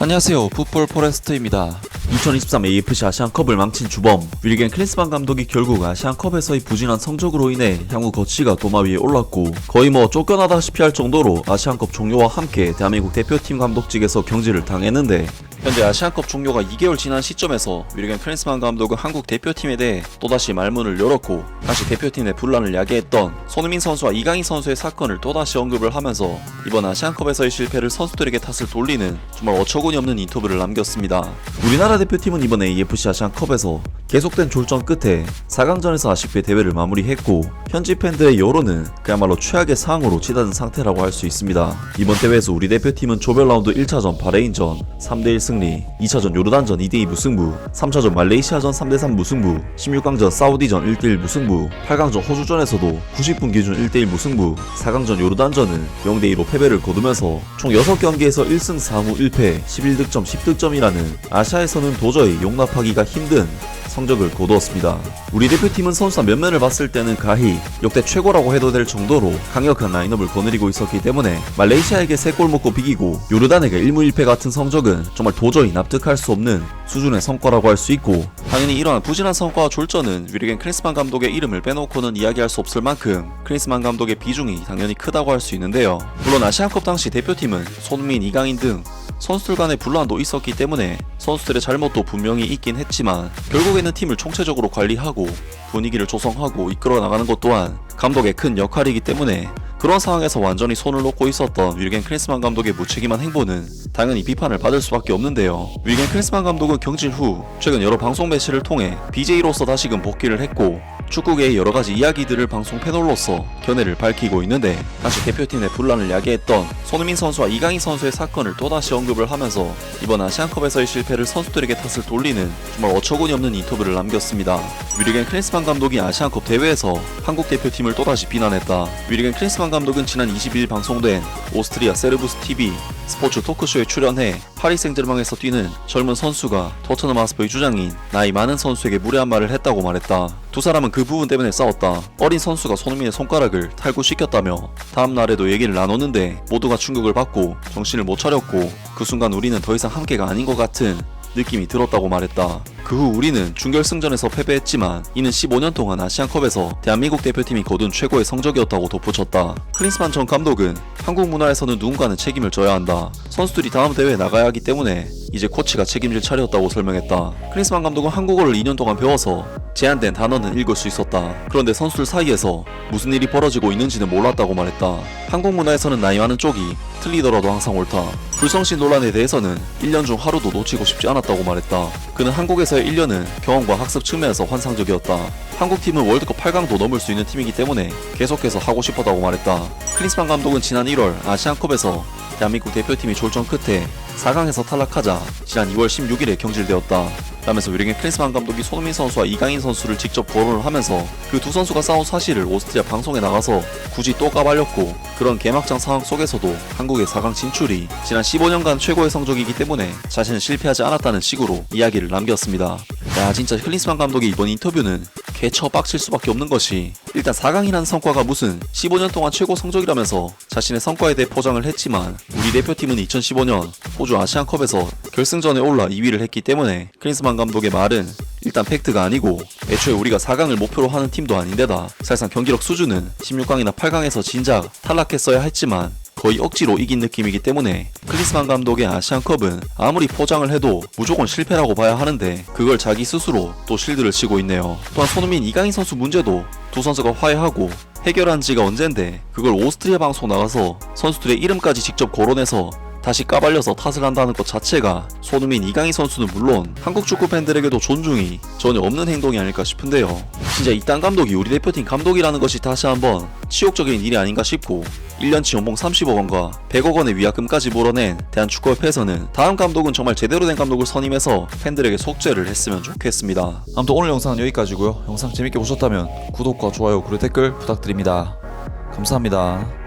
안녕하세요, 풋볼 포레스트입니다. 2023 AFC 아시안컵을 망친 주범 윌겐 클린스만 감독이 결국 아시안컵에서의 부진한 성적으로 인해 향후 거취가 도마 위에 올랐고 거의 쫓겨나다시피 할 정도로 아시안컵 종료와 함께 대한민국 대표팀 감독직에서 경질을 당했는데, 현재 아시안컵 종료가 2개월 지난 시점에서 윌겐 클린스만 감독은 한국 대표팀에 대해 또다시 말문을 열었고, 다시 대표팀 내 분란을 야기했던 손흥민 선수와 이강인 선수의 사건을 또다시 언급을 하면서 이번 아시안컵에서의 실패를 선수들에게 탓을 돌리는 정말 어처구니 없는 인터뷰를 남겼습니다. 우리나라 대표팀은 이번 AFC 아시안컵에서 계속된 졸전 끝에 4강전에서 아쉽게 대회를 마무리했고, 현지 팬들의 여론은 그야말로 최악의 상황으로 치닫은 상태라고 할 수 있습니다. 이번 대회에서 우리 대표팀은 조별 라운드 1차전 바레인전 3대1 승리, 2차전 요르단전 2대2 무승부, 3차전 말레이시아전 3대3 무승부, 16강전 사우디전 1대1 무승부, 8강전 호주전에서도 90분 기준 1대1 무승부, 4강전 요르단전은 0대2로 패배를 거두면서 총 6경기에서 1승 4무 1패 11득점 10득점이라는 아시아에서는 도저히 용납하기가 힘든 성적을 거두었습니다. 우리 대표팀은 선수단 면면을 봤을 때는 가히 역대 최고라고 해도 될 정도로 강력한 라인업을 거느리고 있었기 때문에 말레이시아에게 3골 먹고 비기고 요르단에게 1무 1패 같은 성적은 정말 도저히 납득할 수 없는 수준의 성과라고 할 수 있고, 당연히 이러한 부진한 성과와 졸전은 윌겐 클린스만 감독의 이름을 빼놓고는 이야기할 수 없을 만큼 클린스만 감독의 비중이 당연히 크다고 할 수 있는데요. 물론 아시안컵 당시 대표팀은 손흥민, 이강인 등 선수들 간의 분란도 있었기 때문에 선수들의 잘못도 분명히 있긴 했지만, 결국에는 팀을 총체적으로 관리하고 분위기를 조성하고 이끌어 나가는 것 또한 감독의 큰 역할이기 때문에, 그런 상황에서 완전히 손을 놓고 있었던 윌겐 클린스만 감독의 무책임한 행보는 당연히 비판을 받을 수밖에 없는데요. 윌겐 클린스만 감독은 경질 후 최근 여러 방송 매체를 통해 BJ로서 다시금 복귀를 했고, 축구계의 여러가지 이야기들을 방송 패널로서 견해를 밝히고 있는데, 다시 대표팀 내 분란을 야기했던 손흥민 선수와 이강인 선수의 사건을 또다시 언급을 하면서 이번 아시안컵에서의 실패를 선수들에게 탓을 돌리는 정말 어처구니 없는 인터뷰를 남겼습니다. 윌겐 클린스만 감독이 아시안컵 대회에서 한국 대표팀을 또다시 비난했다. 윌겐 클린스만 감독은 지난 22일 방송된 오스트리아 세르부스 TV 스포츠 토크쇼에 출연해 파리 생제르맹에서 뛰는 젊은 선수가 토트넘 하스퍼의 주장인 나이 많은 선수에게 무례한 말을 했다고 말했다. 두 사람은 그 부분 때문에 싸웠다. 어린 선수가 손흥민의 손가락을 탈구시켰다며 다음 날에도 얘기를 나눴는데 모두가 충격을 받고 정신을 못 차렸고, 그 순간 우리는 더 이상 함께가 아닌 것 같은 느낌이 들었다고 말했다. 그 후 우리는 준결승전에서 패배했지만 이는 15년 동안 아시안컵에서 대한민국 대표팀이 거둔 최고의 성적이었다고 덧붙였다. 클린스만 전 감독은 한국 문화에서는 누군가는 책임을 져야 한다. 선수들이 다음 대회에 나가야 하기 때문에 이제 코치가 책임질 차례였다고 설명했다. 클린스만 감독은 한국어를 2년 동안 배워서 제한된 단어는 읽을 수 있었다. 그런데 선수들 사이에서 무슨 일이 벌어지고 있는지는 몰랐다고 말했다. 한국 문화에서는 나이 많은 쪽이 틀리더라도 항상 옳다. 불성실 논란에 대해서는 1년 중 하루도 놓치고 싶지 않았다고 말했다. 그는 한국에서의 1년은 경험과 학습 측면에서 환상적이었다. 한국팀은 월드컵 8강도 넘을 수 있는 팀이기 때문에 계속해서 하고 싶었다고 말했다. 클린스만 감독은 지난 1월 아시안컵에서 대한민국 대표팀이 졸전 끝에 4강에서 탈락하자 지난 2월 16일에 경질되었다. 라면서 윌겐 클린스만 감독이 손흥민 선수와 이강인 선수를 직접 거론을 하면서 그 두 선수가 싸운 사실을 오스트리아 방송에 나가서 굳이 또 까발렸고, 그런 개막장 상황 속에서도 한국의 4강 진출이 지난 15년간 최고의 성적이기 때문에 자신은 실패하지 않았다는 식으로 이야기를 남겼습니다. 야, 진짜 클린스만 감독의 이번 인터뷰는 개처 빡칠 수밖에 없는 것이, 일단 4강이라는 성과가 무슨 15년 동안 최고 성적이라면서 자신의 성과에 대해 포장을 했지만, 우리 대표팀은 2015년 호주 아시안컵에서 결승전에 올라 2위를 했기 때문에 클린스만 감독의 말은 일단 팩트가 아니고, 애초에 우리가 4강을 목표로 하는 팀도 아닌데다 사실상 경기력 수준은 16강이나 8강에서 진작 탈락했어야 했지만 거의 억지로 이긴 느낌이기 때문에, 클린스만 감독의 아시안컵은 아무리 포장을 해도 무조건 실패라고 봐야 하는데 그걸 자기 스스로 또 실드를 치고 있네요. 또한 손흥민, 이강인 선수 문제도 두 선수가 화해하고 해결한 지가 언젠데 그걸 오스트리아 방송 나가서 선수들의 이름까지 직접 거론해서 다시 까발려서 탓을 한다는 것 자체가 손흥민, 이강인 선수는 물론 한국 축구 팬들에게도 존중이 전혀 없는 행동이 아닐까 싶은데요. 진짜 이딴 감독이 우리 대표팀 감독이라는 것이 다시 한번 치욕적인 일이 아닌가 싶고, 1년치 연봉 30억 원과 100억 원의 위약금까지 몰아낸 대한축구협회에서는 다음 감독은 정말 제대로 된 감독을 선임해서 팬들에게 속죄를 했으면 좋겠습니다. 아무튼 오늘 영상은 여기까지고요. 영상 재밌게 보셨다면 구독과 좋아요 그리고 댓글 부탁드립니다. 감사합니다.